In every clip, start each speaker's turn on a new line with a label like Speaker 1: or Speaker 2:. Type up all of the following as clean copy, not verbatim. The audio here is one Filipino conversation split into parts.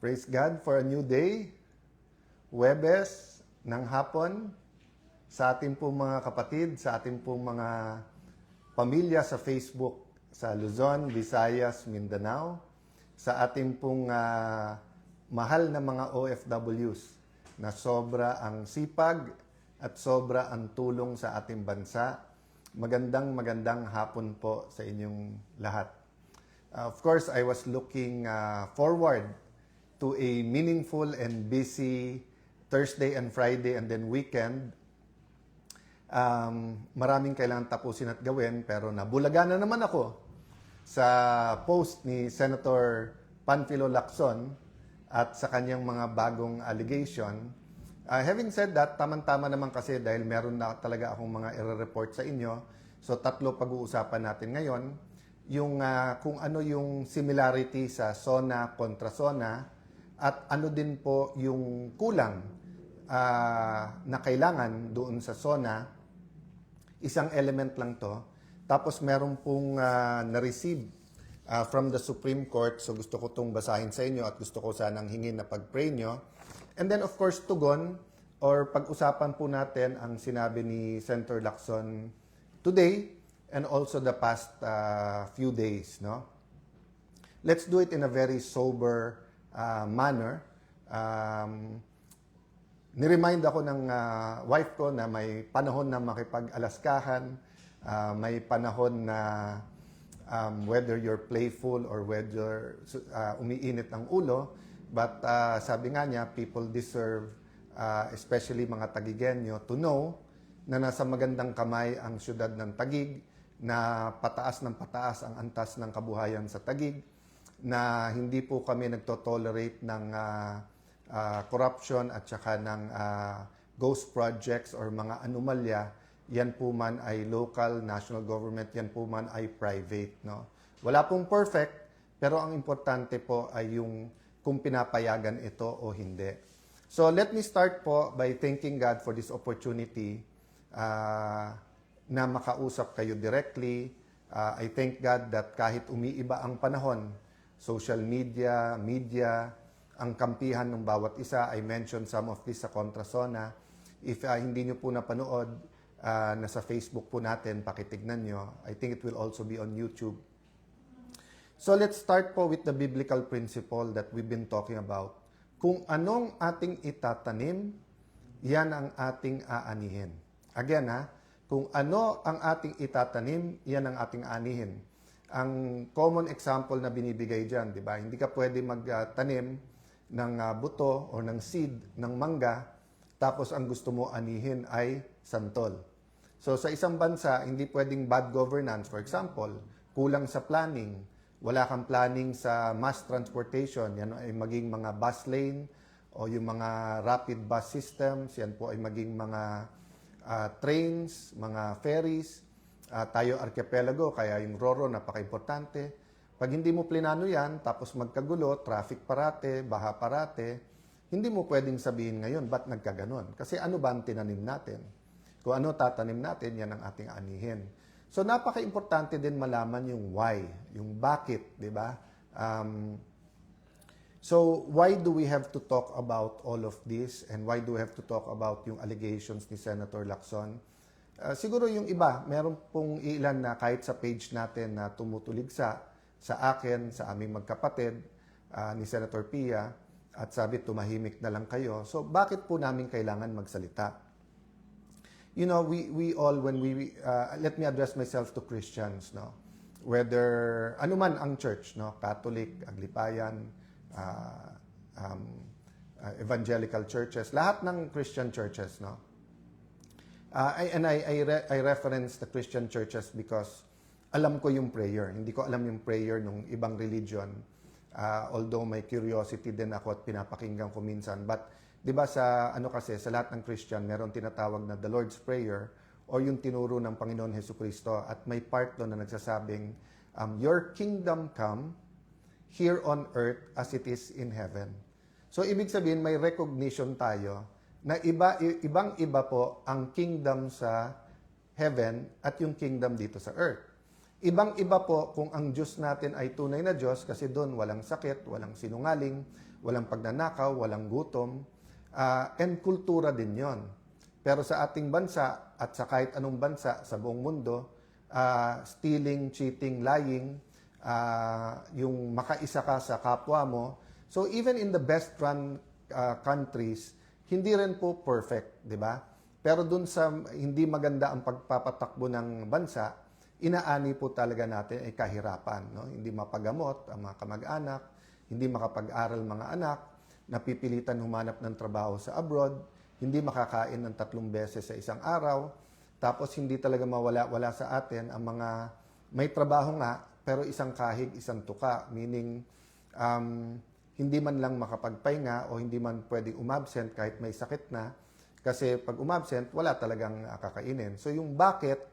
Speaker 1: Praise God for a new day. Huwebes ng hapon sa ating pong mga kapatid, sa ating pong mga pamilya sa Facebook sa Luzon, Visayas, Mindanao, sa ating pong mahal na mga OFWs na sobra ang sipag at sobra ang tulong sa ating bansa. Magandang hapon po sa inyong lahat. Of course, I was looking forward to a meaningful and busy Thursday and Friday and then weekend. Maraming kailangan tapusin at gawin, pero nabulaga na naman ako sa post ni Senator Panfilo Lacson at sa kanyang mga bagong allegation. Having said that, tamang-tama naman kasi dahil meron na talaga akong mga i-report sa inyo. So, 3 pag-uusapan natin ngayon. Yung kung ano yung similarity sa SONA kontra SONA at ano din po yung kulang na kailangan doon sa SONA. Isang element lang to. Tapos meron pong na-receive from the Supreme Court. So gusto ko itong basahin sa inyo at gusto ko sanang hingin na pag-pray nyo. And then of course, tugon or pag-usapan po natin ang sinabi ni Senator Lacson today and also the past few days. No? Let's do it in a very sober manner. Niremind ako ng wife ko na may panahon na makipag-alaskahan, may panahon na whether you're playful or whether umiinit ang ulo, but sabi nga niya, people deserve, especially mga Tagigenyo, to know na nasa magandang kamay ang syudad ng Taguig, na pataas ng pataas ang antas ng kabuhayan sa Taguig, na hindi po kami nagtotolerate ng corruption at saka ng ghost projects or mga anomalya. Yan po man ay local, national government, yan po man ay private. No? Wala pong perfect, pero ang importante po ay yung kung pinapayagan ito o hindi. So let me start po by thanking God for this opportunity na makausap kayo directly. I thank God that kahit umiiba ang panahon, social media, ang kampihan ng bawat isa. I mentioned some of this sa Kontra SONA. If hindi nyo po napanood, nasa Facebook po natin, pakitignan nyo. I think it will also be on YouTube. So let's start po with the biblical principle that we've been talking about. Kung anong ating itatanim, yan ang ating aanihin. Again kung ano ang ating itatanim, yan ang ating aanihin. Ang common example na binibigay dyan, di ba? Hindi ka pwede magtanim ng buto o ng seed ng mangga, tapos ang gusto mo anihin ay santol. So sa isang bansa, hindi pwedeng bad governance. For example, kulang sa planning, wala kang planning sa mass transportation, yan ay maging mga bus lane o yung mga rapid bus systems, yan po ay maging mga trains, mga ferries, tayo archipelago, kaya yung RoRo napaka-importante. Pag hindi mo plinano yan, tapos magkagulo, traffic parate, baha parate, hindi mo pwedeng sabihin ngayon, ba't nagkaganon? Kasi ano ba ang tinanim natin? Kung ano tatanim natin, yan ang ating anihin. So napaka-importante din malaman yung why, yung bakit, di ba? So why do we have to talk about all of this and why do we have to talk about yung allegations ni Senator Lacson? Siguro yung iba, meron pong ilan na kahit sa page natin na tumutuligsa sa akin, sa aming magkapatid, ni Senator Pia, at sabi tumahimik na lang kayo. So bakit po namin kailangan magsalita? You know, we all, when let me address myself to Christians, no? Whether, anuman ang church, no? Catholic, Aglipayan, evangelical churches, lahat ng Christian churches, no? I reference the Christian churches because alam ko yung prayer. Hindi ko alam yung prayer ng ibang religion. Although may curiosity din ako at pinapakinggan ko minsan. But, di ba sa lahat ng Christian, meron tinatawag na the Lord's Prayer o yung tinuro ng Panginoon Jesucristo. At may part doon na nagsasabing, your kingdom come here on earth as it is in heaven. So, ibig sabihin, may recognition tayo na ibang-iba po ang kingdom sa heaven at yung kingdom dito sa earth. Ibang-iba po kung ang Diyos natin ay tunay na Diyos kasi doon walang sakit, walang sinungaling, walang pagnanakaw, walang gutom, and kultura din yon. Pero sa ating bansa at sa kahit anong bansa sa buong mundo, stealing, cheating, lying, yung makaisa ka sa kapwa mo. So even in the best run countries, hindi rin po perfect, di ba? Pero dun sa hindi maganda ang pagpapatakbo ng bansa, inaani po talaga natin ay kahirapan. No? Hindi mapagamot ang mga kamag-anak, hindi makapag-aral mga anak, napipilitan humanap ng trabaho sa abroad, hindi makakain ng 3 beses sa isang araw, tapos hindi talaga mawala-wala sa atin ang mga may trabaho nga, pero isang kahig, isang tuka, meaning hindi man lang makapagpahinga o hindi man pwedeng umabsent kahit may sakit na, kasi pag umabsent, wala talagang kakainin. So yung bakit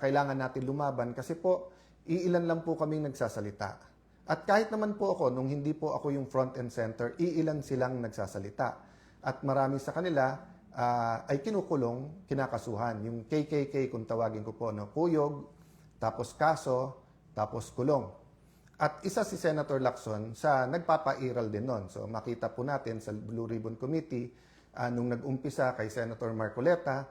Speaker 1: kailangan natin lumaban, kasi po, iilan lang po kaming nagsasalita. At kahit naman po ako, nung hindi po ako yung front and center, iilan silang nagsasalita. At marami sa kanila ay kinukulong, kinakasuhan. Yung KKK, kung tawagin ko po, no? Kuyog, tapos kaso, tapos kulong. At isa si Senator Lacson sa nagpapairal din nun. So makita po natin sa Blue Ribbon Committee, nung nag-umpisa kay Senator Marcoleta,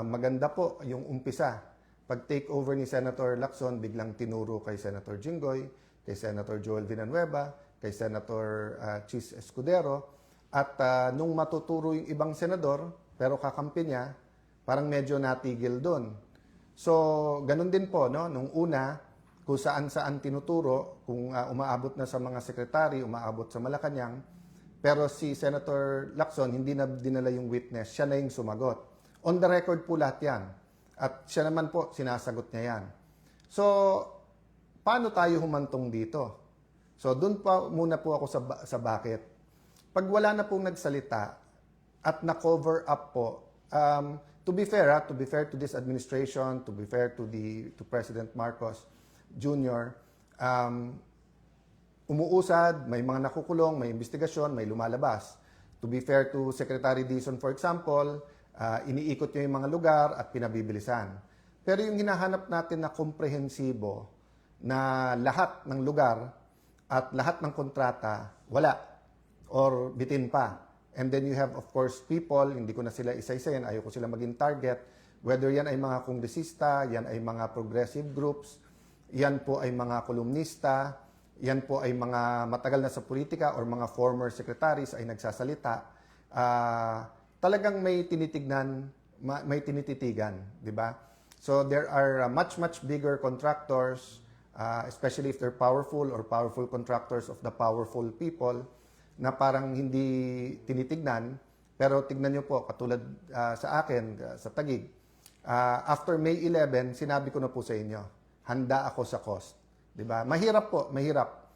Speaker 1: maganda po yung umpisa. Pag take over ni Senator Lacson, biglang tinuro kay Senator Jinggoy, kay Senator Joel Villanueva, kay Senator Chis Escudero. At nung matuturo yung ibang senador, pero kakampi niya, parang medyo natigil doon. So, ganun din po, no? Nung una, kung saan-saan tinuturo, kung umaabot na sa mga sekretary, umaabot sa Malacanang, pero si Senator Lacson, hindi na dinala yung witness, siya na yung sumagot. On the record po lahat yan. At siya naman po, sinasagot niya yan. So, paano tayo humantong dito? So, doon pa muna po ako sa bakit. Pag wala na pong nagsalita at na-cover up po, to be fair to this administration, to be fair to President Marcos Jr., umuusad, may mga nakukulong, may investigasyon, may lumalabas. To be fair to Secretary Dizon, for example, iniikot niya yung mga lugar at pinabibilisan. Pero yung hinahanap natin na komprehensibo na lahat ng lugar at lahat ng kontrata, wala. Or bitin pa. And then you have, of course, people, hindi ko na sila isa-isayin, ayoko sila maging target, whether yan ay mga kongresista, yan ay mga progressive groups, yan po ay mga kolumnista, yan po ay mga matagal na sa politika or mga former secretaries ay nagsasalita, talagang may tinitignan, may tinititigan, di ba? So there are much bigger contractors, especially if they're powerful or powerful contractors of the powerful people, na parang hindi tinitignan. Pero tignan nyo po, katulad sa akin, sa Taguig, after May 11, sinabi ko na po sa inyo, handa ako sa cost. Diba? Mahirap po, mahirap.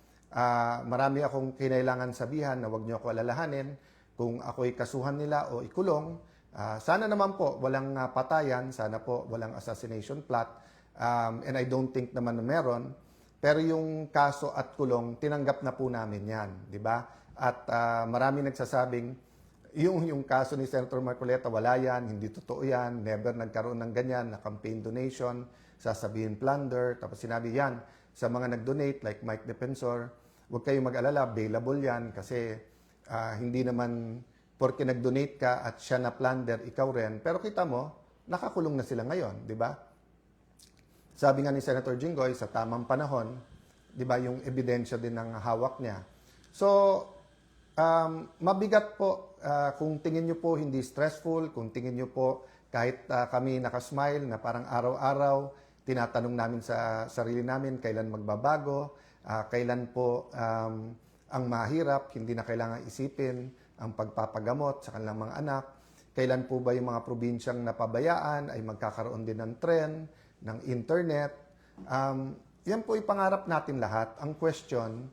Speaker 1: Marami akong kinailangan sabihan na wag nyo ako alalahanin kung ako'y kasuhan nila o ikulong. Sana naman po walang patayan, sana po walang assassination plot, and I don't think naman na meron. Pero yung kaso at kulong, tinanggap na po namin yan. Diba? At marami nagsasabing, yung kaso ni Senator Marcoleta, wala yan, hindi totoo yan, never nagkaroon ng ganyan, na campaign donation, sasabihin plunder, tapos sinabi yan, sa mga nag-donate, like Mike Defensor, huwag kayong mag-alala, bailable yan, kasi hindi naman, porque nag-donate ka at siya na plunder, ikaw rin, pero kita mo, nakakulong na sila ngayon, di ba? Sabi nga ni Senator Jinggoy, sa tamang panahon, di ba, yung ebidensya din ng hawak niya. So, mabigat po kung tingin nyo po hindi stressful, kung tingin nyo po kahit kami nakasmile na parang araw-araw, tinatanong namin sa sarili namin kailan magbabago, kailan po ang mahirap, hindi na kailangan isipin ang pagpapagamot sa kanilang mga anak, kailan po ba yung mga probinsyang napabayaan ay magkakaroon din ng tren, ng internet. Yan po ipangarap natin lahat. Ang question,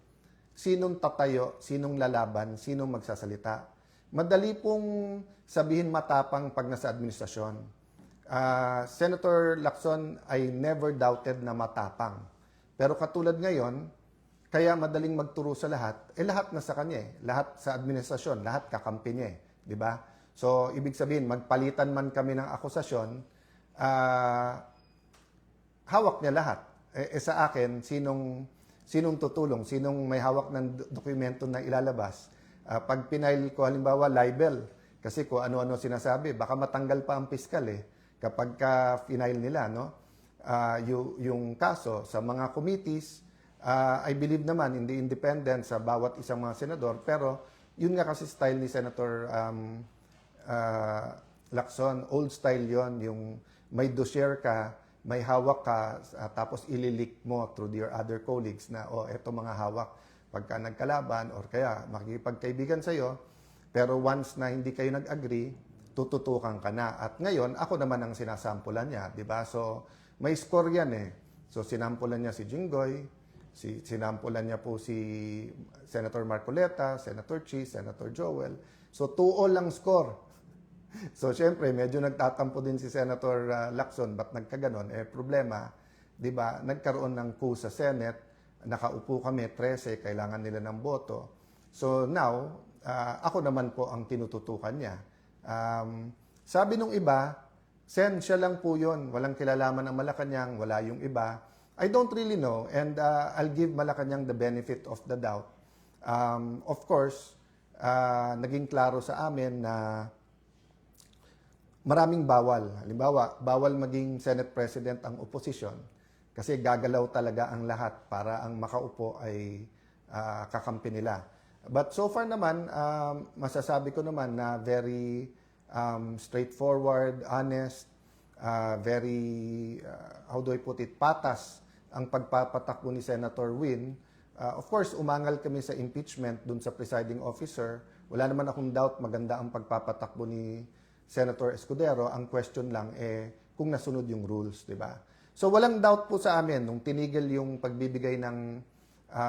Speaker 1: sinong tatayo, sinong lalaban, sinong magsasalita. Madali pong sabihin matapang pag nasa administrasyon. Senator Lacson, I never doubted na matapang. Pero katulad ngayon, kaya madaling magturo sa lahat, lahat na sa kanya eh. Lahat sa administrasyon, lahat kakampi niya eh. Di ba? So, ibig sabihin, magpalitan man kami ng akusasyon, hawak niya lahat. Sa akin, sinong tutulong, sinong may hawak ng dokumento na ilalabas. Pag pinail ko halimbawa libel, kasi kung ano-ano sinasabi, baka matanggal pa ang piskal kapag ka pinail nila, no? Yung kaso sa mga committees, I believe naman in the independence sa bawat isang mga senador, pero yun nga kasi style ni Senator Lacson, old style yon, yung may dossier ka, may hawak ka, tapos ililik mo through your other colleagues na, eto mga hawak pagka nagkalaban or kaya makikipagkaibigan sa'yo, pero once na hindi kayo nag-agree, tututukan ka na. At ngayon, ako naman ang sinasampulan niya, di ba? So, may score yan So, sinampulan niya si Jinggoy, sinampulan niya po si Senator Marcoleta, Senator Chi, Senator Joel. So, 2-all lang score. So, syempre, medyo nagtatampo din si Senator Lacson. Ba't nagkaganon? Problema, di ba, nagkaroon ng coup sa Senate, nakaupo kami, 13, kailangan nila ng boto. So, now, ako naman po ang tinututukan niya. Sabi nung iba, Sen, siya lang po yun. Walang kilalaman ng Malacanang, wala yung iba. I don't really know, and I'll give Malacanang the benefit of the doubt. Of course, naging klaro sa amin na maraming bawal. Halimbawa, bawal maging Senate President ang opposition kasi gagalaw talaga ang lahat para ang makaupo ay kakampi nila. But so far naman, masasabi ko naman na very straightforward, honest, very, how do I put it, patas ang pagpapatakbo ni Senator Win. Of course, umangal kami sa impeachment dun sa presiding officer. Wala naman akong doubt maganda ang pagpapatakbo ni Senator Escudero. Ang question lang kung nasunod yung rules, di ba? So walang doubt po sa amin nung tinigil yung pagbibigay ng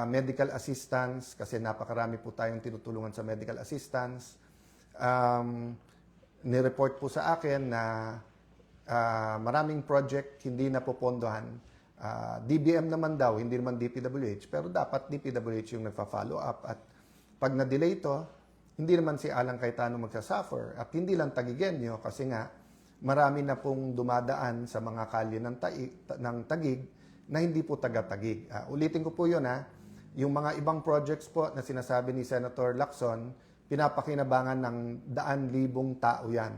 Speaker 1: medical assistance kasi napakarami po tayong tinutulungan sa medical assistance. Nireport po sa akin na maraming project hindi napopondohan. DBM naman daw, hindi naman DPWH, pero dapat DPWH yung nagpa-follow up. At pag na-delay ito, hindi naman si Alan Cayetano magsasuffer. At hindi lang Tagigenyo kasi nga marami na pong dumadaan sa mga kalye ng Taguig na hindi po taga-Taguig. Ulitin ko po yun yung mga ibang projects po na sinasabi ni Senator Lacson, pinapakinabangan ng daan-libong tao yan.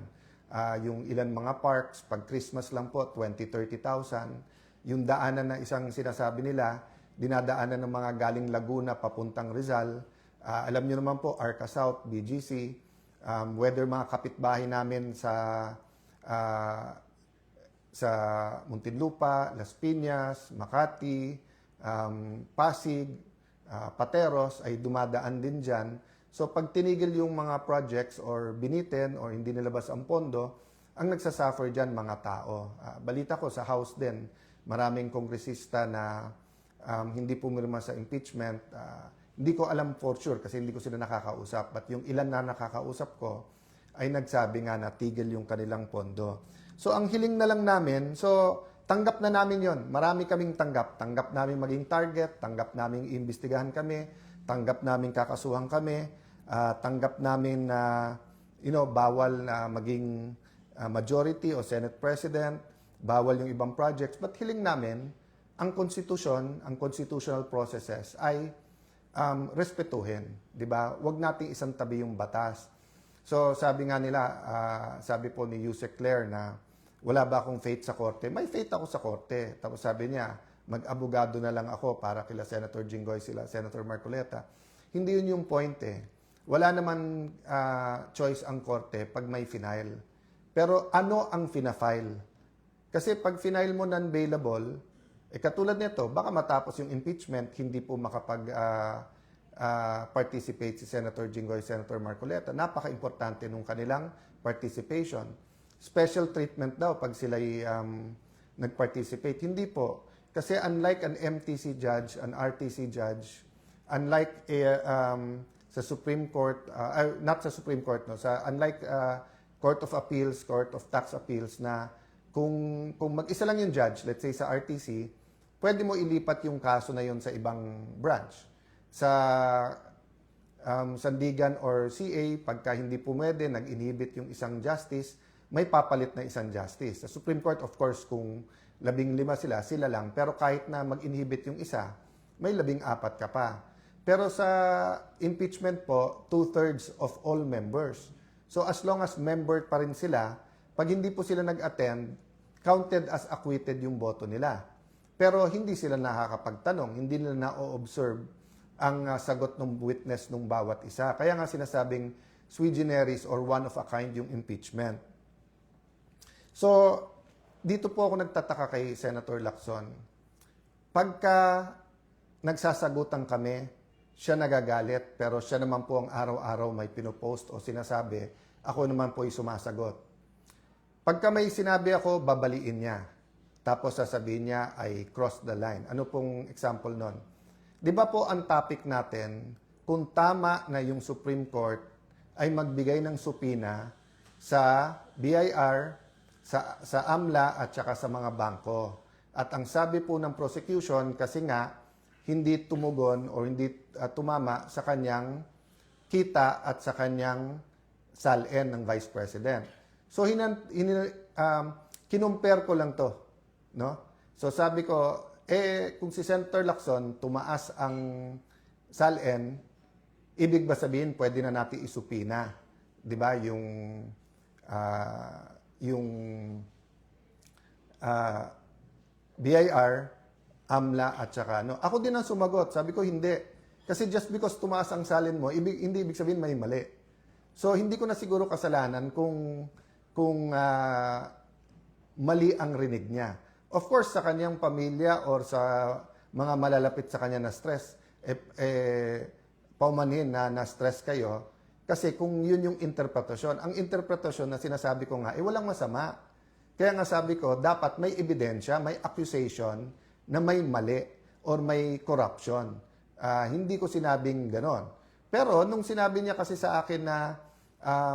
Speaker 1: Yung ilan mga parks, pag Christmas lang po, 20-30,000. Yung daanan na isang sinasabi nila, dinadaanan ng mga galing Laguna papuntang Rizal. Alam niyo naman po, Arca South, BGC, whether mga kapitbahay namin sa Muntinlupa, Las Piñas, Makati, Pasig, Pateros ay dumadaan din dyan. So pag tinigil yung mga projects or binitin or hindi nilabas ang pondo, ang nagsasuffer dyan mga tao. Balita ko sa House din, maraming kongresista na hindi pumirma sa impeachment. Hindi ko alam for sure kasi hindi ko sila nakakausap. But yung ilan na nakakausap ko ay nagsabi nga na tigil yung kanilang pondo. So ang hiling na lang namin, so tanggap na namin yon. Marami kaming tanggap. Tanggap namin maging target, tanggap namin iimbestigahan kami, tanggap namin kakasuhan kami, tanggap namin na bawal na maging majority o Senate President, bawal yung ibang projects. But hiling namin, ang konstitusyon, ang constitutional processes ay respetuhin, di ba? Huwag nating isang tabi yung batas. So, sabi nga nila, sabi po ni Yusek Claire na wala ba akong faith sa korte? May faith ako sa korte. Tapos sabi niya, mag-abogado na lang ako para kila Senator Jinggoy, sila Senator Marcoleta. Hindi yun yung point Wala naman choice ang korte pag may final. Pero ano ang fina-file? Kasi pag final mo non-bailable, katulad nito, baka matapos yung impeachment, hindi po makapag-participate si Senator Jinggoy, Senator Marcoleta. Napaka-importante nung kanilang participation. Special treatment daw pag sila'y nag-participate. Hindi po. Kasi unlike an MTC judge, an RTC judge, unlike sa Supreme Court, not sa Supreme Court, unlike Court of Appeals, Court of Tax Appeals na kung mag-isa lang yung judge, let's say sa RTC, pwede mo ilipat yung kaso na yun sa ibang branch. Sa Sandigan or CA, pagka hindi pumwede, nag-inhibit yung isang justice, may papalit na isang justice. Sa Supreme Court, of course, kung 15 sila lang. Pero kahit na mag-inhibit yung isa, may 14 ka pa. Pero sa impeachment po, 2/3 of all members. So as long as member pa rin sila, pag hindi po sila nag-attend, counted as acquitted yung boto nila. Pero hindi sila nakakapagtanong, hindi nila na-observe ang sagot ng witness ng bawat isa. Kaya nga sinasabing sui generis or one of a kind yung impeachment. So, dito po ako nagtataka kay Senator Lacson. Pagka nagsasagutan kami, siya nagagalit, pero siya naman po ang araw-araw may pinopost o sinasabi, ako naman po ay sumasagot. Pagka may sinabi ako, babaliin niya. Tapos sasabihin niya ay cross the line. Ano pong example nun? Di ba po ang topic natin, kung tama na yung Supreme Court ay magbigay ng supina sa BIR, sa AMLA at saka sa mga bangko. At ang sabi po ng prosecution, kasi nga hindi tumugon o hindi tumama sa kanyang kita at sa kanyang SALN ng Vice President. So, kinumpare ko lang to. No? So, sabi ko, kung si Senator Lacson tumaas ang SALN, ibig ba sabihin pwede na natin isupina? 'Di ba? Yung BIR, AMLA at saka ano. Ako din ang sumagot. Sabi ko hindi. Kasi just because tumaas ang SALN mo, hindi ibig sabihin may mali. So hindi ko na siguro kasalanan kung mali ang rinig niya. Of course, sa kanyang pamilya or sa mga malalapit sa kanya na stress, paumanhin na na-stress kayo. Kasi kung yun yung interpretasyon, ang interpretasyon na sinasabi ko nga, walang masama. Kaya nga sabi ko, dapat may ebidensya, may accusation na may mali or may corruption. Hindi ko sinabing ganon. Pero nung sinabi niya kasi sa akin na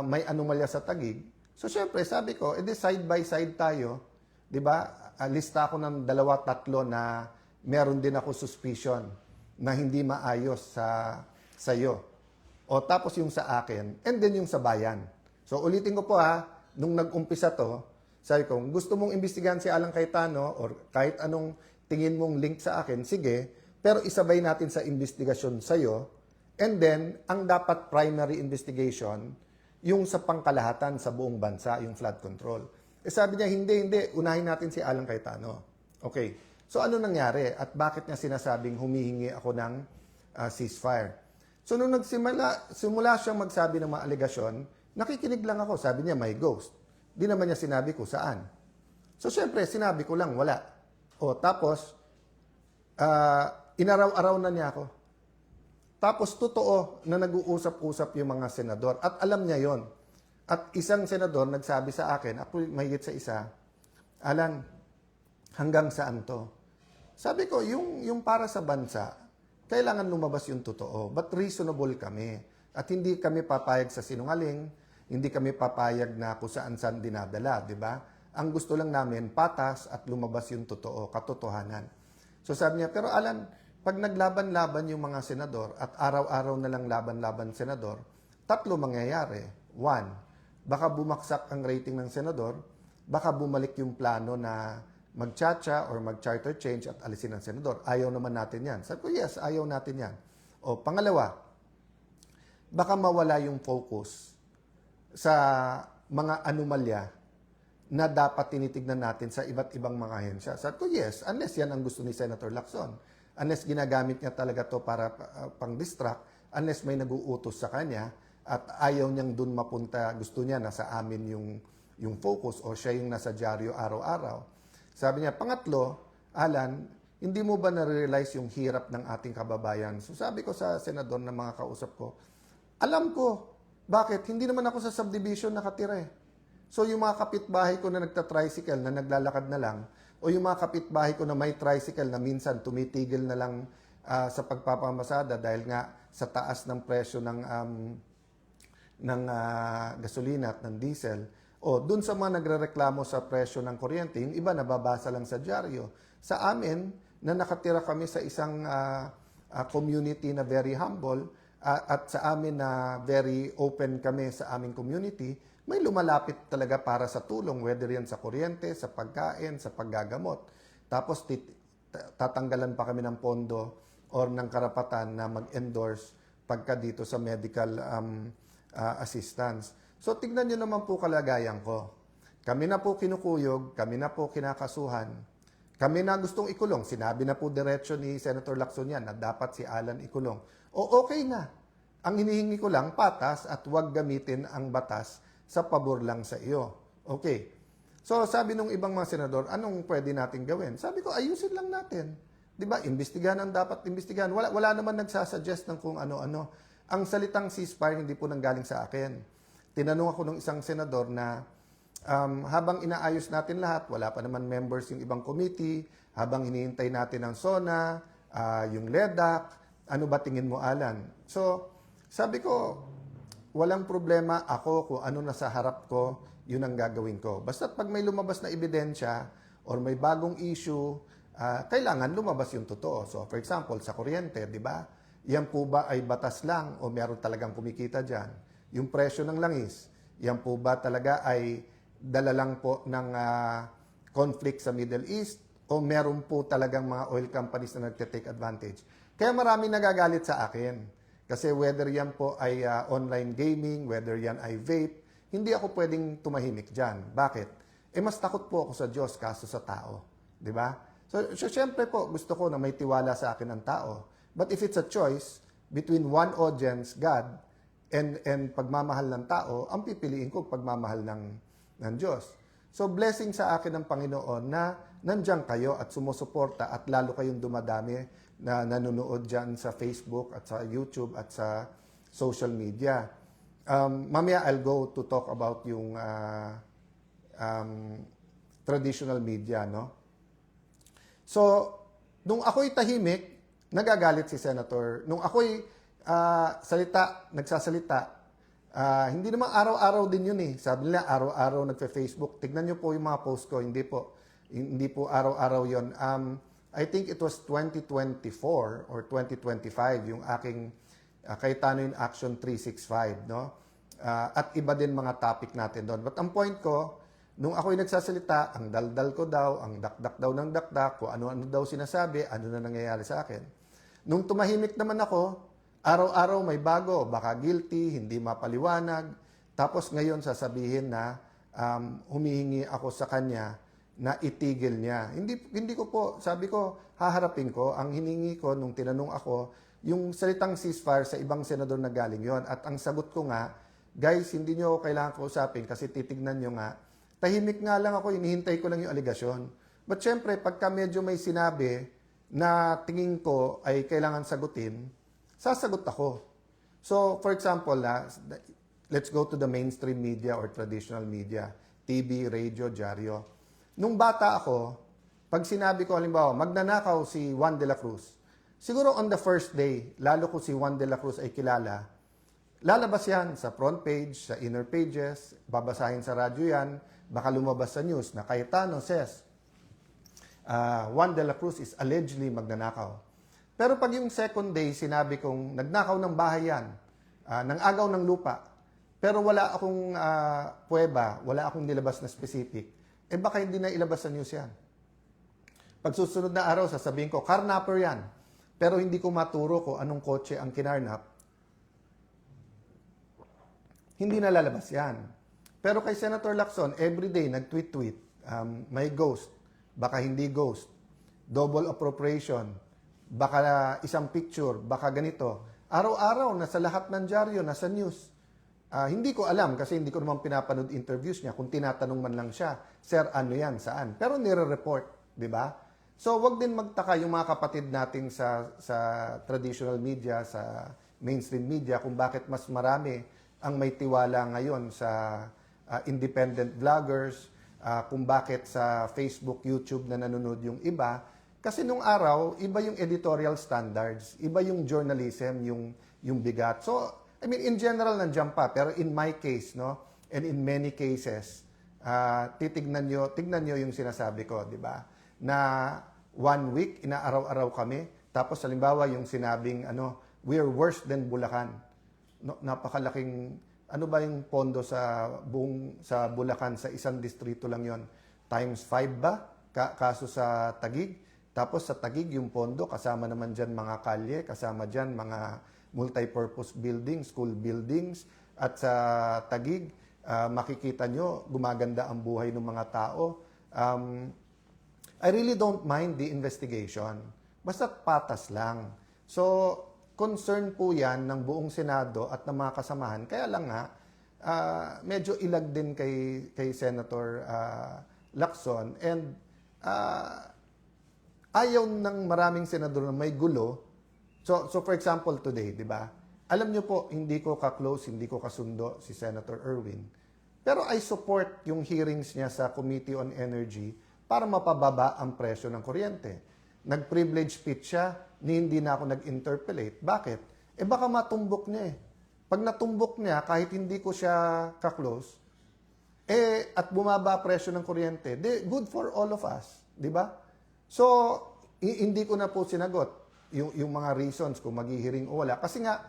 Speaker 1: may anomalya sa Taguig, so syempre sabi ko, edi side by side tayo, di ba? Lista ako ng 2-3 na meron din ako suspicion na hindi maayos sa iyo. O tapos yung sa akin, and then yung sa bayan. So ulitin ko po nung nag-umpisa to, sabi ko, gusto mong imbestigahan si Alan Cayetano or kahit anong tingin mong link sa akin, sige, pero isabay natin sa investigasyon sa iyo, and then ang dapat primary investigation, yung sa pangkalahatan sa buong bansa, yung flood control. Sabi niya, hindi, unahin natin si Alan Cayetano. Okay, so ano nangyari at bakit niya sinasabing humihingi ako ng ceasefire? So nung simula siyang magsabi ng mga alegasyon, nakikinig lang ako. Sabi niya, may ghost. Di naman niya sinabi ko saan. So syempre, sinabi ko lang, wala. O tapos, inaraw-araw na niya ako. Tapos totoo na nag-uusap-usap yung mga senador at alam niya yon. At isang senador nagsabi sa akin, ako mahigit sa isa, Alan, hanggang saan to? Sabi ko, yung para sa bansa, kailangan lumabas yung totoo. But reasonable kami. At hindi kami papayag sa sinungaling, hindi kami papayag na kung saan-saan dinadala, di ba? Ang gusto lang namin, patas at lumabas yung totoo, katotohanan. So sabi niya, pero Alan, pag naglaban-laban yung mga senador at araw-araw na lang laban-laban senador, 3 mangyayari. 1, baka bumaksak ang rating ng senador, baka bumalik yung plano na mag-chacha or mag-charter change at alisin ang senador. Ayaw naman natin yan. Sabi ko, yes, ayaw natin yan. O pangalawa, baka mawala yung focus sa mga anomalya na dapat tinitignan natin sa iba't ibang mga ahensya. Sabi ko, yes, unless yan ang gusto ni Senator Lacson. Unless ginagamit niya talaga to para pang-distract, unless may nag-uutos sa kanya, at ayaw niyang dun mapunta, gusto niya nasa amin yung focus o siya yung nasa dyaryo araw-araw. Sabi niya, pangatlo, Alan, hindi mo ba na-realize yung hirap ng ating kababayan? So sabi ko sa senador na mga kausap ko, alam ko, bakit? Hindi naman ako sa subdivision nakatira eh. So yung mga kapitbahay ko na nagta-tricycle, na naglalakad na lang, o yung mga kapitbahay ko na may tricycle na minsan tumitigil na lang sa pagpapamasada dahil nga sa taas ng presyo ng gasolina at ng diesel, o dun sa mga nagrereklamo sa presyo ng kuryente, yung iba nababasa lang sa dyaryo. Sa amin, na nakatira kami sa isang community na very humble, at sa amin na very open kami sa aming community, may lumalapit talaga para sa tulong, whether yan sa kuryente, sa pagkain, sa paggagamot. tapos tatanggalan pa kami ng pondo or ng karapatan na mag-endorse pagka dito sa medical assistance. So tignan nyo naman po kalagayan ko. Kami na po kinukuyog, kami na po kinakasuhan, kami na gustong ikulong. Sinabi na po diretso ni Senator Lacson yan na dapat si Alan ikulong. O okay na. Ang hinihingi ko lang, patas at huwag gamitin ang batas sa pabor lang sa iyo. Okay. So sabi nung ibang mga senador, anong pwede natin gawin? Sabi ko, ayusin lang natin. Di ba? Imbestigahan ang dapat imbestigahan. Wala naman nagsasuggest ng kung ano-ano. Ang salitang ceasefire hindi po nanggaling sa akin. Tinanong ako ng isang senador na habang inaayos natin lahat, wala pa naman members yung ibang committee, habang hinihintay natin ang SONA, yung LEDAC, ano ba tingin mo, Alan? So, sabi ko, walang problema ako kung ano nasa harap ko, yun ang gagawin ko. Basta't pag may lumabas na ebidensya or may bagong issue, kailangan lumabas yung totoo. So, for example, sa kuryente, di ba? Yan po ba ay batas lang o meron talagang kumikita dyan? Yung presyo ng langis, yan po ba talaga ay dala lang po ng conflict sa Middle East o meron po talagang mga oil companies na nagte-take advantage? Kaya marami nagagalit sa akin. Kasi whether yan po ay online gaming, whether yan ay vape, hindi ako pwedeng tumahimik dyan. Bakit? Mas takot po ako sa Diyos kaso sa tao. Di ba? So syempre po, gusto ko na may tiwala sa akin ang tao. But if it's a choice between one audience, God, and pagmamahal ng tao, ang pipiliin ko pagmamahal ng Diyos. So blessing sa akin ng Panginoon na nandiyan kayo at sumusuporta at lalo kayong dumadami na nanonood dyan sa Facebook at sa YouTube at sa social media. Mamaya I'll go to talk about yung traditional media, no? So, nung ako'y tahimik, nagagalit si Senator. Nung ako'y nagsasalita, hindi naman araw-araw din yun eh. Sabi nila, araw-araw nagfe-Facebook. Tignan nyo po yung mga post ko. Hindi po araw-araw yun. I think it was 2024 or 2025 yung aking Cayetano in Action 365, no? At iba din mga topic natin doon. But ang point ko, nung ako'y nagsasalita, ang daldal ko daw, ang dakdak daw ng dakdak, kung ano-ano daw sinasabi, ano na nangyayari sa akin. Nung tumahimik naman ako, araw-araw may bago, baka guilty, hindi mapaliwanag. Tapos ngayon sasabihin na humihingi ako sa kanya na itigil niya. Hindi ko po, sabi ko, haharapin ko. Ang hiningi ko nung tinanong ako, yung salitang ceasefire sa ibang senador na galing yon. At ang sagot ko nga, guys, hindi nyo kailangan kausapin kasi titignan nyo nga, tahimik nga lang ako, inihintay ko lang yung aligasyon. But syempre, pagka medyo may sinabi na tingin ko ay kailangan sagutin, sasagot ako. So, for example, let's go to the mainstream media or traditional media, TV, radio, dyaryo. Nung bata ako, pag sinabi ko, halimbawa, magnanakaw si Juan de la Cruz, siguro on the first day, lalo ko si Juan de la Cruz ay kilala, lalabas yan sa front page, sa inner pages, babasahin sa radyo yan, baka lumabas sa news na Cayetano says, Juan de la Cruz is allegedly magnanakaw. Pero pag yung second day, sinabi kong nagnakaw ng bahay yan, ng agaw ng lupa, pero wala akong puweba, wala akong nilabas na specific, baka hindi na ilabas sa news yan. Pag susunod na araw, sasabihin ko, carnapper yan, pero hindi ko maturo ko anong kotse ang kinarnap, hindi na lalabas yan. Pero kay Senator Lacson, everyday nag-tweet-tweet, may ghost, baka hindi ghost, double appropriation, baka isang picture, baka ganito. Araw-araw, nasa lahat ng dyaryo, nasa news. Hindi ko alam kasi hindi ko naman pinapanood interviews niya kung tinatanong man lang siya, Sir, ano yan, saan? Pero nire-report, di ba? So, wag din magtaka yung mga kapatid nating sa traditional media, sa mainstream media, kung bakit mas marami ang may tiwala ngayon sa independent vloggers, kung bakit sa Facebook, YouTube na nanonood yung iba. Kasi nung araw, iba yung editorial standards, iba yung journalism, yung bigat. So, I mean, in general, nandiyan pa. Pero in my case, no, and in many cases, tignan nyo yung sinasabi ko, di ba? Na 1 week, inaaraw-araw kami. Tapos, halimbawa, yung sinabing, we're worse than Bulacan. No, napakalaking, ano ba yung pondo sa Bulacan, sa isang distrito lang yon, times 5 ba? kaso sa Taguig. Tapos sa Taguig, yung pondo, kasama naman dyan mga kalye, kasama dyan mga multi-purpose buildings, school buildings. At sa Taguig, makikita nyo, gumaganda ang buhay ng mga tao. I really don't mind the investigation. Basta patas lang. So, concern po yan ng buong Senado at ng mga kasamahan. Kaya lang nga, medyo ilag din kay Senator Lacson. And ayaw ng maraming senador na may gulo. So for example, today, di ba? Alam nyo po, hindi ko ka-close, hindi ko kasundo si Senator Erwin. Pero I support yung hearings niya sa Committee on Energy para mapababa ang presyo ng kuryente. Nag-privilege speech siya, hindi na ako nag-interpellate. Bakit? Baka matumbok niya eh. Pag natumbok niya, kahit hindi ko siya ka-close, at bumaba presyo ng kuryente, good for all of us. Di ba? So, hindi ko na po sinagot yung mga reasons kung maghihiring o wala. Kasi nga,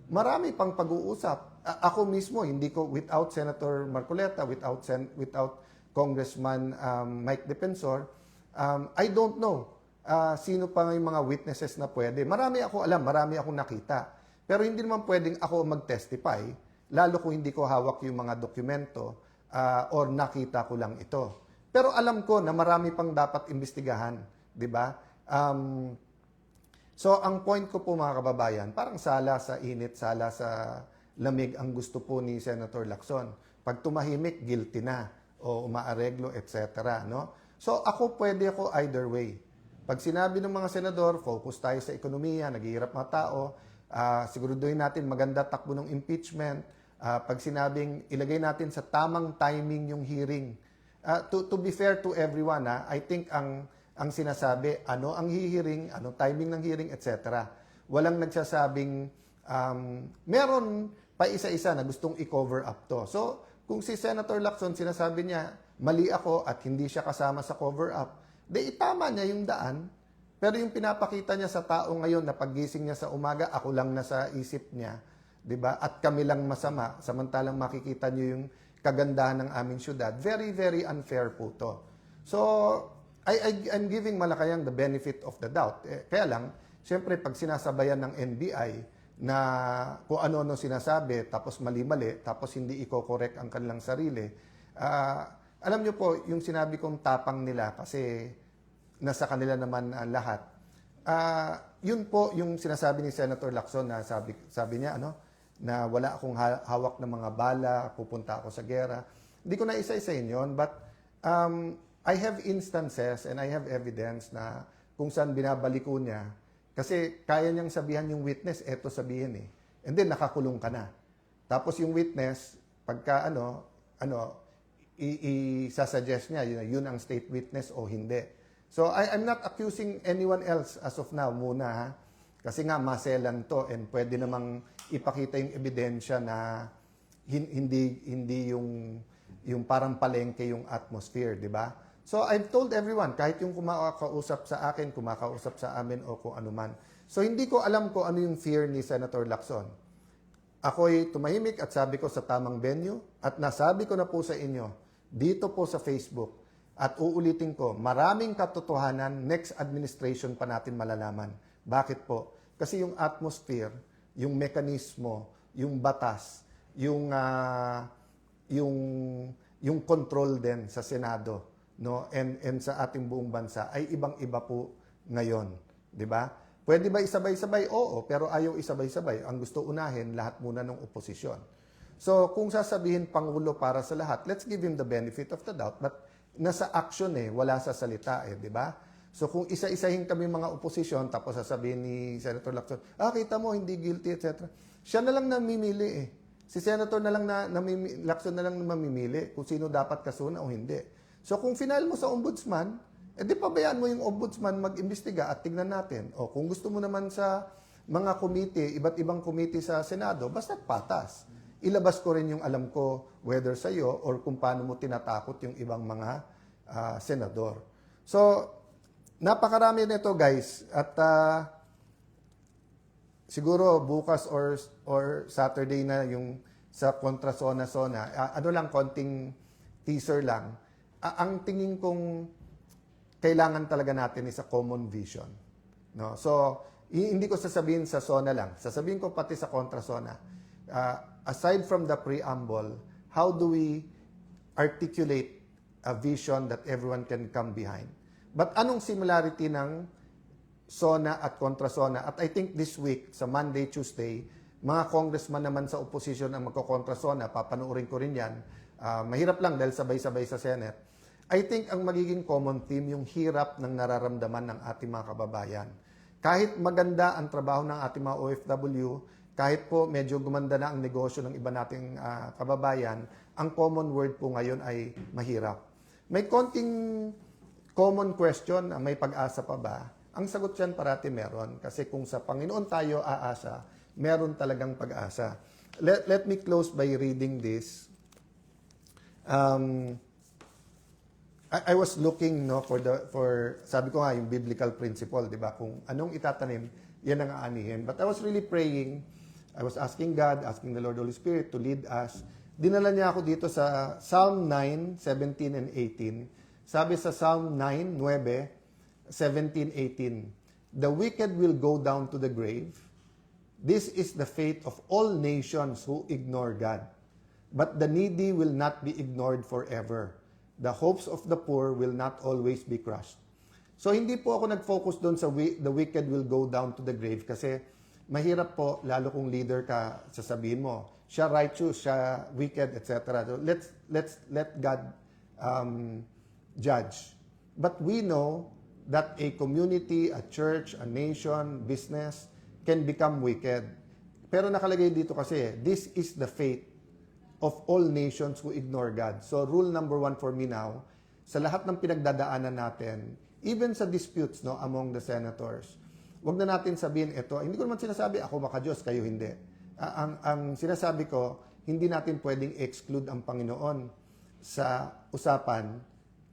Speaker 1: marami pang pag-uusap. Ako mismo, hindi ko, without Senator Marcoleta, without Congressman Mike Defensor, I don't know sino pa yung mga witnesses na pwede. Marami ako alam, marami akong nakita. Pero hindi naman pwedeng ako mag-testify, lalo kung hindi ko hawak yung mga dokumento or nakita ko lang ito. Pero alam ko na marami pang dapat imbestigahan, di ba? So, ang point ko po mga kababayan, parang sala sa init, sala sa lamig ang gusto po ni Senator Lacson. Pag tumahimik, guilty na o umaareglo, etc. No? So, pwede ako either way. Pag sinabi ng mga senador, focus tayo sa ekonomiya, naghihirap mga tao, siguraduhin natin maganda takbo ng impeachment. Pag sinabing ilagay natin sa tamang timing yung hearing. To be fair to everyone, I think ang sinasabi, ano ang hihiring, ano timing ng hearing, etc. Walang nagsasabing, meron pa isa-isa na gustong i-cover up to. So, kung si Senator Lacson sinasabi niya, mali ako at hindi siya kasama sa cover up, itama niya yung daan. Pero yung pinapakita niya sa tao ngayon na paggising niya sa umaga, ako lang nasa isip niya, 'di ba? At kami lang masama, samantalang makikita niyo yung kagandahan ng aming syudad. Very, very unfair po to. So, I'm giving Malacanang the benefit of the doubt. Kaya lang, siyempre, pag sinasabayan ng NBI na kung ano-ano sinasabi, tapos mali-mali, tapos hindi i-correct ang kanilang sarili, alam niyo po, yung sinabi kong tapang nila kasi nasa kanila naman lahat. Yun po yung sinasabi ni Senator Lacson na sabi niya, na wala akong hawak ng mga bala, pupunta ako sa gera. Hindi ko na isa-isahin yun, but I have instances and I have evidence na kung saan binabaliko niya. Kasi kaya niyang sabihan yung witness, eto sabihin eh. And then nakakulong ka na. Tapos yung witness, pagka isasuggest niya, yun ang state witness o hindi. So I'm not accusing anyone else as of now muna ha. Kasi nga maselan to and pwede namang ipakita yung ebidensya na hindi yung parang palengke yung atmosphere, di ba? So I've told everyone, kahit yung kumakausap sa akin, kumakausap sa amin o kung ano man. So hindi ko alam kung ano yung fear ni Senator Lacson. Ako'y tumahimik at sabi ko sa tamang venue at nasabi ko na po sa inyo dito po sa Facebook at uulitin ko, maraming katotohanan, next administration pa natin malalaman. Bakit po? Kasi yung atmosphere, yung mekanismo, yung batas, yung control din sa Senado, no, and sa ating buong bansa ay ibang-iba po ngayon, 'di ba? Pwede ba isabay-sabay? Oo, pero ayaw isabay-sabay. Ang gusto unahin lahat muna ng oposisyon. So, kung sasabihin pangulo para sa lahat, let's give him the benefit of the doubt, but nasa action wala sa salita 'di ba? So kung isa-isahin kami mga oposisyon tapos sasabihin ni Senator Lacson, kita mo hindi guilty, etc. Siya na lang namimili eh. Si Senator na lang Lacson na lang mamimili kung sino dapat kasuna o hindi. So kung final mo sa ombudsman, di pabayaan mo yung ombudsman mag-imbestiga at tignan natin. O kung gusto mo naman sa mga committee, iba't ibang committee sa Senado, basta patas. Ilabas ko rin yung alam ko whether sa iyo or kung paano mo tinatakot yung ibang mga senador. So, napakarami nito guys at siguro bukas or Saturday na yung sa kontra zona-zona. Konting teaser lang. Ang tingin kong kailangan talaga natin is a common vision. No? So, hindi ko sasabihin sa SONA lang. Sasabihin ko pati sa kontra SONA. Aside from the preamble, how do we articulate a vision that everyone can come behind? But anong similarity ng SONA at kontra SONA? At I think this week, sa Monday, Tuesday, mga congressman naman sa opposition ang magkokontra SONA, papanoorin ko rin yan. Mahirap lang dahil sabay-sabay sa Senate. I think ang magiging common theme, yung hirap ng nararamdaman ng ating mga kababayan. Kahit maganda ang trabaho ng ating mga OFW, kahit po medyo gumanda na ang negosyo ng iba nating kababayan, ang common word po ngayon ay mahirap. May konting common question, may pag-asa pa ba? Ang sagot dyan parati meron. Kasi kung sa Panginoon tayo aasa, meron talagang pag-asa. Let me close by reading this. I was looking for sabi ko nga yung biblical principle, 'di ba? Kung anong itatanim, yan ang aanihin. But I was really praying. I was asking God, asking the Lord Holy Spirit to lead us. Dinala niya ako dito sa Psalm 9, 17 and 18. Sabi sa Psalm 9, 9, 17, 18, "The wicked will go down to the grave. This is the fate of all nations who ignore God. But the needy will not be ignored forever. The hopes of the poor will not always be crushed." So hindi po ako nag-focus doon sa the wicked will go down to the grave kasi mahirap po, lalo kung leader ka, sasabihin mo, siya righteous, siya wicked, etc. So let God judge. But we know that a community, a church, a nation, business can become wicked. Pero nakalagay dito kasi, this is the fate of all nations who ignore God. So rule number 1 for me now, sa lahat ng pinagdadaanan natin, even sa disputes among the senators, wag na natin sabihin ito, hindi ko naman sinasabi ako maka-Diyos, kayo hindi. Ang sinasabi ko, hindi natin pwedeng exclude ang Panginoon sa usapan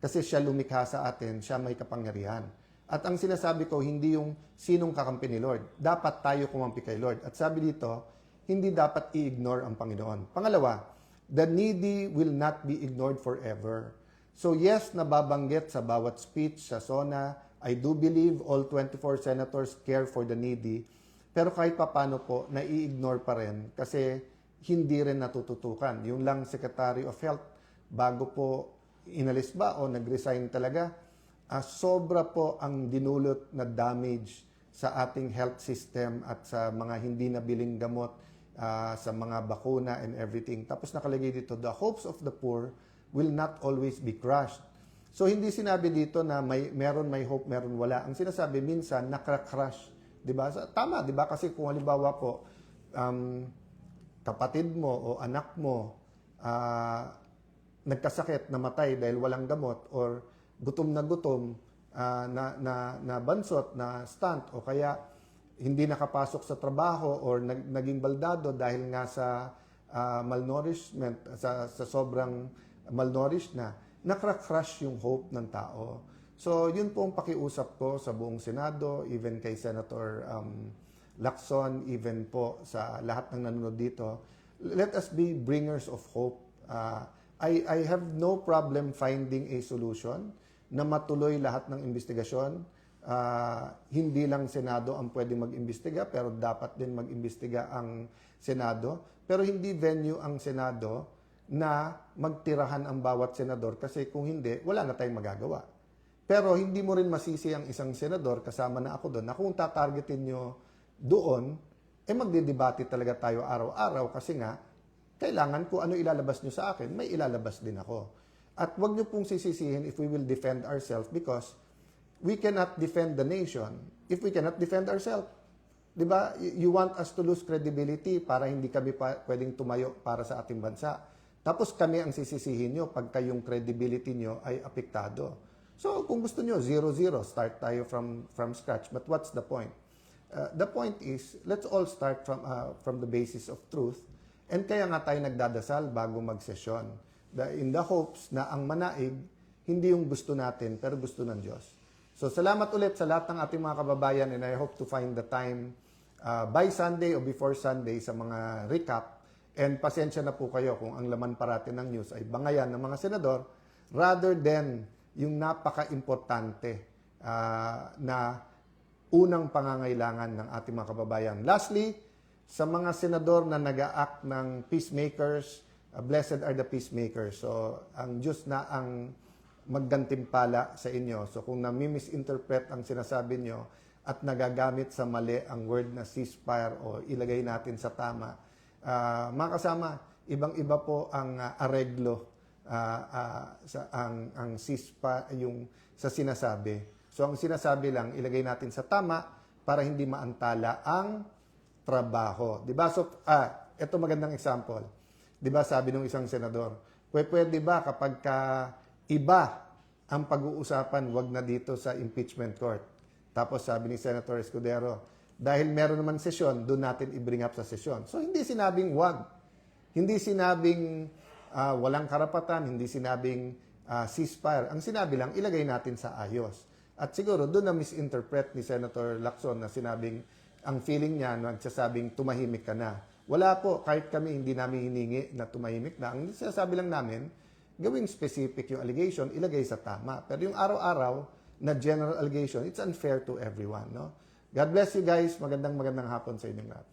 Speaker 1: kasi siya lumikha sa atin, siya may kapangyarihan. At ang sinasabi ko, hindi yung sinong kakampi ni Lord. Dapat tayo kumampi kay Lord. At sabi dito, hindi dapat i-ignore ang Panginoon. Pangalawa, the needy will not be ignored forever. So yes, nababanggit sa bawat speech sa SONA, I do believe all 24 senators care for the needy, pero kahit papano po, nai-ignore pa rin kasi hindi rin natututukan. Yung lang Secretary of Health, bago po inalis ba o nag-resign talaga, sobra po ang dinulot na damage sa ating health system at sa mga hindi nabiling gamot, sa mga bakuna and everything. Tapos nakalagay dito, the hopes of the poor will not always be crushed. So hindi sinabi dito na meron may hope, meron wala. Ang sinasabi minsan, nakra-crush. Diba? Tama, diba? Kasi kung halimbawa po, kapatid mo o anak mo, nagkasakit, namatay dahil walang gamot, or gutom, na bansot, na stunt, o kaya hindi nakapasok sa trabaho or naging baldado dahil nga sa malnourishment, sa sobrang malnourished na, nakra-crush yung hope ng tao. So, yun po ang pakiusap ko sa buong Senado, even kay Senator Lacson, even po sa lahat ng nanonood dito. Let us be bringers of hope. I have no problem finding a solution na matuloy lahat ng investigasyon. Hindi lang Senado ang pwedeng mag-imbestiga, pero dapat din mag-imbestiga ang Senado. Pero hindi venue ang Senado na magtirahan ang bawat senador kasi kung hindi, wala na tayong magagawa. Pero hindi mo rin masisi ang isang senador, kasama na ako doon, na kung tatargetin nyo doon, magdidebate talaga tayo araw-araw kasi nga, kailangan kung ano ilalabas nyo sa akin, may ilalabas din ako. At wag nyo pong sisisihin if we will defend ourselves because we cannot defend the nation if we cannot defend ourselves. Diba? You want us to lose credibility para hindi kami pwedeng tumayo para sa ating bansa. Tapos kami ang sisisihin nyo pagka yung credibility nyo ay apektado. So kung gusto nyo, 0-0, start tayo from scratch. But what's the point? The point is, let's all start from the basis of truth. And kaya nga tayo nagdadasal bago magsesyon. In the hopes na ang manaig, hindi yung gusto natin, pero gusto ng Diyos. So salamat ulit sa lahat ng ating mga kababayan and I hope to find the time by Sunday or before Sunday sa mga recap. And pasensya na po kayo kung ang laman parati ng news ay bangayan ng mga senador rather than yung napaka-importante na unang pangangailangan ng ating mga kababayan. Lastly, sa mga senador na nag-a-act ng peacemakers, blessed are the peacemakers. So, ang Diyos na ang maggantimpala sa inyo. So, kung nami-misinterpret ang sinasabi nyo at nagagamit sa mali ang word na ceasefire o ilagay natin sa tama, mga kasama, ibang-iba po ang areglo ang ceasefire, yung sa sinasabi. So, ang sinasabi lang, ilagay natin sa tama para hindi maantala ang trabaho. Diba? So, ito magandang example. Diba, sabi ng isang senador, pwede ba kapag iba ang pag-uusapan, wag na dito sa impeachment court. Tapos sabi ni Senator Escudero, dahil meron naman sesyon, doon natin i-bring up sa sesyon. So, hindi sinabing wag. Hindi sinabing walang karapatan, hindi sinabing ceasefire. Ang sinabi lang, ilagay natin sa ayos. At siguro, doon na misinterpret ni Senator Lacson na sinabing, ang feeling niya, nagsasabing tumahimik ka na. Wala po, kahit kami hindi namin hiningi na tumahimik na. Ang sinasabi lang namin, gawing specific yung allegation, ilagay sa tama. Pero yung araw-araw na general allegation, it's unfair to everyone. No? God bless you guys. Magandang hapon sa inyong lahat.